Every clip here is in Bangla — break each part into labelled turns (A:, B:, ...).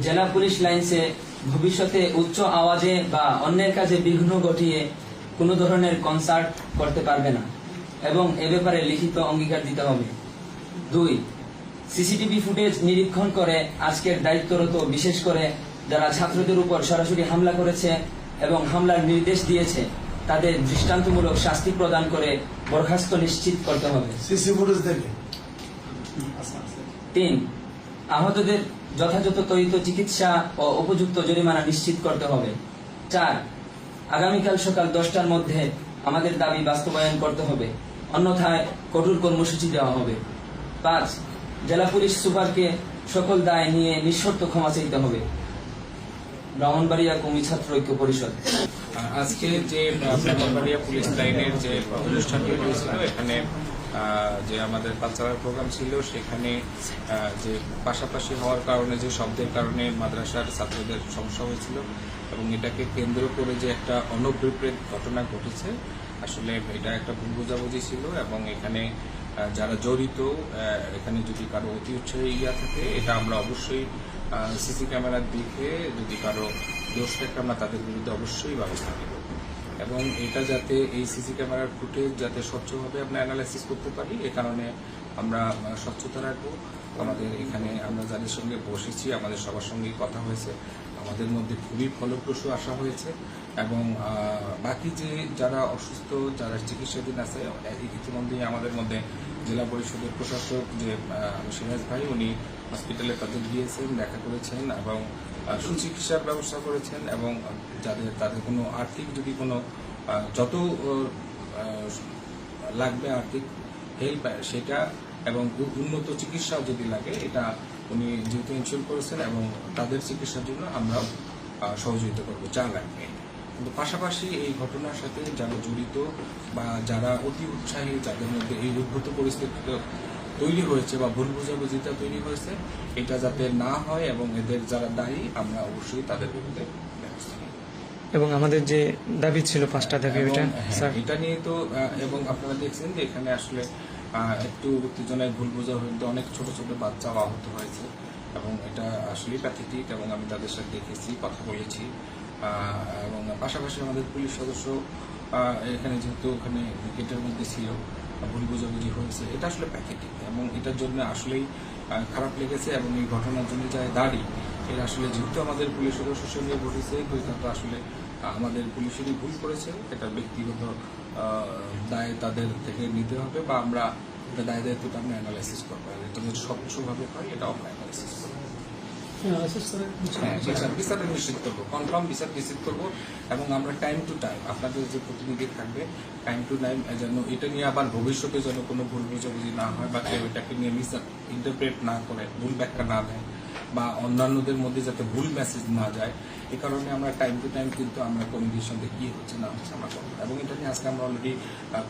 A: জেলা পুলিশ লাইন্সে ভবিষ্যতে উচ্চ আওয়াজে বা অন্যের কাজে বিঘ্ন ঘটিয়ে কোনো ধরনের কনসার্ট করতে পারবে না এবং এ ব্যাপারে লিখিত অঙ্গীকার দিতে হবে। 2. সিসিটিভি ফুটেজ নিরীক্ষণ করে আজকের দায়িত্বরত বিশেষ করে যারা ছাত্রদের উপর সরাসরি হামলা করেছে এবং হামলার নির্দেশ দিয়েছে তাদের দৃষ্টান্তমূলক শাস্তি প্রদান করে বরখাস্ত নিশ্চিত করতে হবে। 3. আহতদের যথাযথ ত্বরিত চিকিৎসা ও উপযুক্ত জরিমানা নিশ্চিত করতে হবে। 4. আগামীকাল সকাল 10টার মধ্যে আমাদের দাবি বাস্তবায়ন করতে হবে, অন্যথায় কঠোর কর্মসূচি দেওয়া হবে। 5. জেলা পুলিশ সুপারকে সকল দায় নিয়ে নিঃশর্ত ক্ষমা চাইতে হবে। ব্রাহ্মণবাড়িয়া কমি ছাত্র ঐক্য পরিষদ।
B: আজকে যে ব্রাহ্মণবাড়িয়া পুলিশ লাইনের যে অনুষ্ঠানটি হয়েছিল, এখানে যে আমাদের কালচারাল প্রোগ্রাম ছিল, সেখানে যে পাশাপাশি হওয়ার কারণে যে শব্দের কারণে মাদ্রাসার ছাত্রদের সমস্যা হয়েছিল এবং এটাকে কেন্দ্র করে যে একটা অনভিপ্রেত ঘটনা ঘটেছে, আসলে এটা একটা ভুল বোঝাবুঝি ছিল এবং এখানে যারা জড়িত, এখানে যদি কারো অতি উৎসাহী থাকে, এটা আমরা অবশ্যই সিসি ক্যামেরার দিকে যদি কারো দোষ থাকে আমরা তাদের বিরুদ্ধে অবশ্যই ব্যবস্থা নেব এবং এটা যাতে এই সিসি ক্যামেরার ফুটেজ যাতে স্বচ্ছভাবে আমরা অ্যানালাইসিস করতে পারি, এ কারণে আমরা স্বচ্ছতা রাখবো। আমাদের এখানে আমরা যাদের সঙ্গে বসেছি, আমাদের সবার সঙ্গেই কথা হয়েছে, আমাদের মধ্যে খুবই ফলপ্রসূ আশা হয়েছে এবং বাকি যে যারা অসুস্থ, যারা চিকিৎসাধীন আছে, ইতিমধ্যেই আমাদের মধ্যে জেলা পরিষদের প্রশাসক যে সিরাজ ভাই, উনি হসপিটালে তাদের গিয়েছেন, দেখা করেছেন এবং সুচিকিৎসার ব্যবস্থা করেছেন এবং তাদের কোনো আর্থিক যদি কোনো যত লাগবে আর্থিক হেল্প সেটা এবং উন্নত চিকিৎসা যদি লাগে, এটা উনি যেহেতু ইনশিওর করেছেন এবং তাদের চিকিৎসার জন্য আমরা সহযোগিতা করবো যা লাগবে। কিন্তু পাশাপাশি এই ঘটনার সাথে যারা জড়িত বা যারা অতি উৎসাহী, যাদের মধ্যে এই উদ্ভূত পরিস্থিতি তৈরি হয়েছে বা ভুল বোঝাবুঝিটা তৈরি হয়েছে, এটা যাতে না হয় এবং এদের যারা দায়ী আমরা অবশ্যই তাদের বিরুদ্ধে ব্যবস্থা নেব।
C: এবং আমাদের যে দাবি ছিল 5টা দাবি,
B: এটা নিয়ে তো এবং আপনারা দেখছেন যে এখানে আসলে একটু উত্তেজনায় ভুল বোঝাবুঝিতে অনেক ছোট ছোট বাচ্চাও আহত হয়েছে এবং এটা আসলেই প্যাথেটিক এবং আমি তাদের সাথে দেখেছি, কথা বলেছি এবং পাশাপাশি আমাদের পুলিশ সদস্য এখানে যেহেতু ওখানে গেটের মধ্যে ছিল, ভুল বোঝাবুঝি হয়েছে, এটা আসলে প্যাথেটিক এবং এটার জন্য আসলেই খারাপ লেগেছে এবং এই ঘটনার জন্য যায় দাঁড়ি এর আসলে যেহেতু আমাদের পুলিশ সদস্যের সঙ্গে ঘটেছে, তো আসলে আমাদের পুলিশেরই ভুল করেছে, এটা ব্যক্তিগত দায় তাদের থেকে নিতে হবে বা আমরা এটা দায় দায়িত্বটা আমরা অ্যানালাইসিস করবো, এটা যদি স্বচ্ছভাবে হয় এটা আমরা অ্যানালাইসিস করবো, বিচারটা নিশ্চিত করবো, কনফার্ম বিচার নিশ্চিত করবো এবং আমরা টাইম টু টাইম আপনাদের যে প্রতিনিধি থাকবে টাইম টু টাইম যেন এটা নিয়ে আবার ভবিষ্যতে যেন কোনো ভুল বুঝাবুঝি না হয় বা কেউ এটাকে নিয়ে মিস ইন্টারপ্রেট না করে, ভুল ব্যাখ্যা না দেয় বা অন্যান্যদের মধ্যে যাতে ভুল মেসেজ না যায়, এই কারণে আমরা টাইম টু টাইম কিন্তু আমরা কমিটির সঙ্গে কি হচ্ছে না হচ্ছে আমরা করবো এবং এটা নিয়ে আজকে আমরা অলরেডি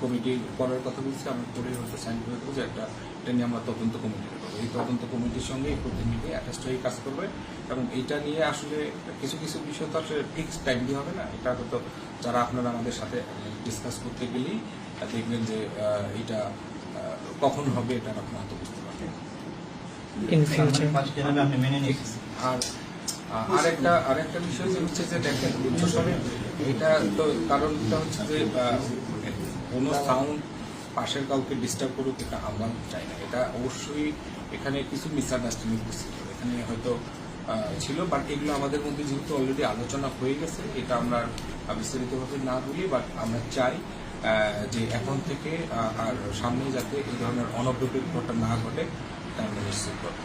B: কমিটি করার কথা বলছি, আমরা করে হয়তো সাইন করে দেবো যে এটা নিয়ে আমরা তদন্ত কমিটি করবো। এই তদন্ত কমিটির সঙ্গে এই প্রতিনিধি অ্যাটাচড হয়ে কাজ করবে এবং এটা নিয়ে আসলে কিছু কিছু বিষয় তো আসলে ফিক্সড টাইম দিয়ে হবে না, এটা হয়তো যারা আপনারা আমাদের সাথে ডিসকাস করতে গেলেই দেখবেন যে এটা কখন হবে এটা আপনারা হয়তো বুঝতে পারবেন। আর আরেকটা বিষয় যে হচ্ছে যে দেখেন উচ্চস্বরে এটা তো কারণটা হচ্ছে যে কোনো সাউন্ড পাশের কাউকে ডিস্টার্ব করুক, এটা আমরা চাই না, এটা অবশ্যই এখানে কিছু মিসআন্ডারস্ট্যান্ডিং ছিল, এখানে হয়তো ছিল, বাট এগুলো আমাদের মধ্যে যেহেতু অলরেডি আলোচনা হয়ে গেছে, এটা আমরা বিস্তারিতভাবে না বলি, বাট আমরা চাই যে এখন থেকে আর সামনে যাতে এই ধরনের অনভিপ্রেত ঘটনা না ঘটে তা আমরা নিশ্চিত করবো।